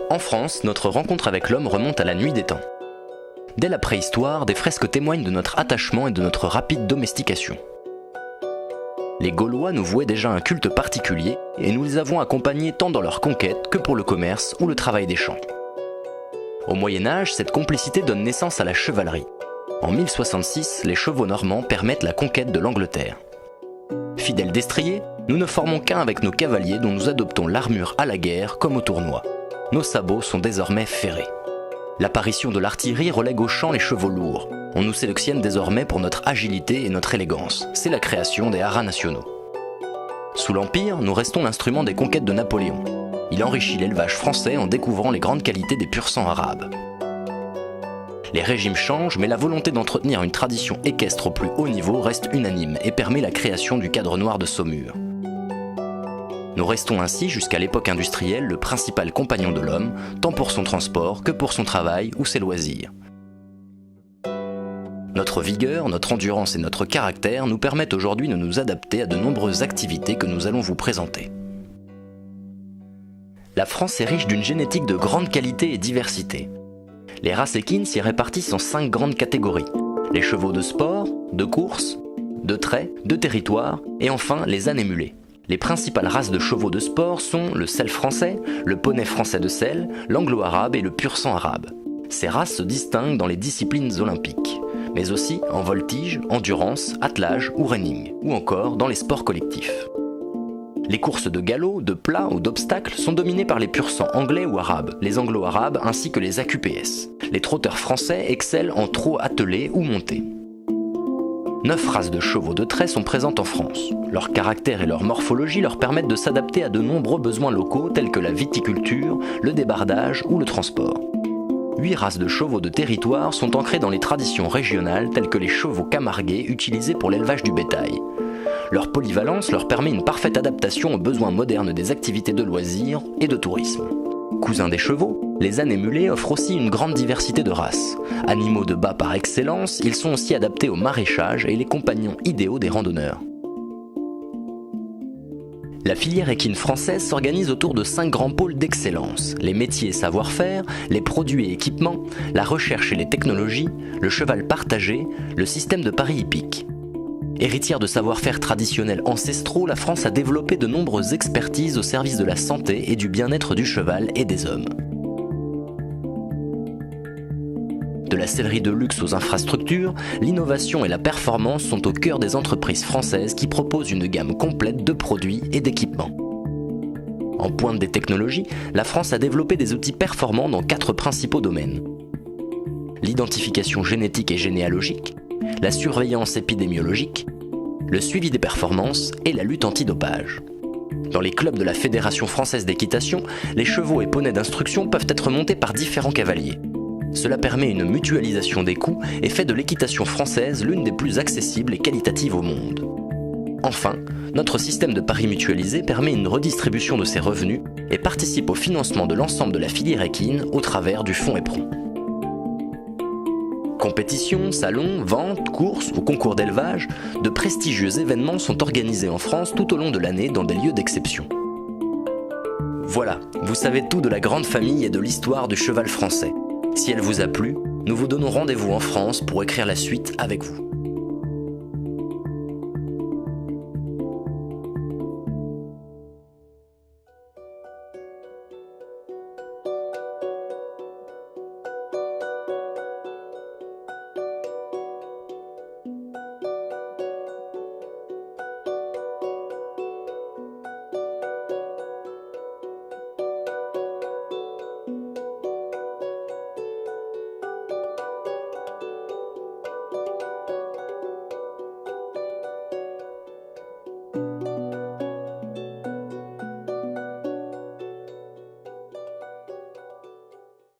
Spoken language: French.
En France, notre rencontre avec l'homme remonte à la nuit des temps. Dès la préhistoire, des fresques témoignent de notre attachement et de notre rapide domestication. Les Gaulois nous vouaient déjà un culte particulier et nous les avons accompagnés tant dans leur conquête que pour le commerce ou le travail des champs. Au Moyen-Âge, cette complicité donne naissance à la chevalerie. En 1066, les chevaux normands permettent la conquête de l'Angleterre. Fidèles destriers, nous ne formons qu'un avec nos cavaliers dont nous adoptons l'armure à la guerre comme au tournoi. Nos sabots sont désormais ferrés. L'apparition de l'artillerie relègue au champ les chevaux lourds. On nous sélectionne désormais pour notre agilité et notre élégance. C'est la création des haras nationaux. Sous l'Empire, nous restons l'instrument des conquêtes de Napoléon. Il enrichit l'élevage français en découvrant les grandes qualités des pur-sang arabes. Les régimes changent, mais la volonté d'entretenir une tradition équestre au plus haut niveau reste unanime et permet la création du cadre noir de Saumur. Nous restons ainsi jusqu'à l'époque industrielle le principal compagnon de l'homme, tant pour son transport que pour son travail ou ses loisirs. Notre vigueur, notre endurance et notre caractère nous permettent aujourd'hui de nous adapter à de nombreuses activités que nous allons vous présenter. La France est riche d'une génétique de grande qualité et diversité. Les races équines s'y répartissent en 5 grandes catégories. Les chevaux de sport, de course, de trait, de territoire et enfin les ânes émulés. Les principales races de chevaux de sport sont le selle français, le poney français de selle, l'anglo-arabe et le pur-sang arabe. Ces races se distinguent dans les disciplines olympiques, mais aussi en voltige, endurance, attelage ou reining, ou encore dans les sports collectifs. Les courses de galop, de plat ou d'obstacles sont dominées par les pur-sang anglais ou arabes, les anglo-arabes ainsi que les AQPS. Les trotteurs français excellent en trot attelé ou monté. 9 races de chevaux de trait sont présentes en France. Leur caractère et leur morphologie leur permettent de s'adapter à de nombreux besoins locaux tels que la viticulture, le débardage ou le transport. 8 races de chevaux de territoire sont ancrées dans les traditions régionales telles que les chevaux camarguais utilisés pour l'élevage du bétail. Leur polyvalence leur permet une parfaite adaptation aux besoins modernes des activités de loisirs et de tourisme. Cousins des chevaux, les ânes émulés offrent aussi une grande diversité de races. Animaux de bas par excellence, ils sont aussi adaptés au maraîchage et les compagnons idéaux des randonneurs. La filière équine française s'organise autour de 5 grands pôles d'excellence: les métiers et savoir-faire, les produits et équipements, la recherche et les technologies, le cheval partagé, le système de paris hippique. Héritière de savoir-faire traditionnels ancestraux, la France a développé de nombreuses expertises au service de la santé et du bien-être du cheval et des hommes. De la sellerie de luxe aux infrastructures, l'innovation et la performance sont au cœur des entreprises françaises qui proposent une gamme complète de produits et d'équipements. En pointe des technologies, la France a développé des outils performants dans 4 principaux domaines: l'identification génétique et généalogique, la surveillance épidémiologique, le suivi des performances et la lutte antidopage. Dans les clubs de la Fédération française d'équitation, les chevaux et poneys d'instruction peuvent être montés par différents cavaliers. Cela permet une mutualisation des coûts et fait de l'équitation française l'une des plus accessibles et qualitatives au monde. Enfin, notre système de paris mutualisé permet une redistribution de ses revenus et participe au financement de l'ensemble de la filière équine au travers du fonds éperon. Compétitions, salons, ventes, courses ou concours d'élevage, de prestigieux événements sont organisés en France tout au long de l'année dans des lieux d'exception. Voilà, vous savez tout de la grande famille et de l'histoire du cheval français. Si elle vous a plu, nous vous donnons rendez-vous en France pour écrire la suite avec vous.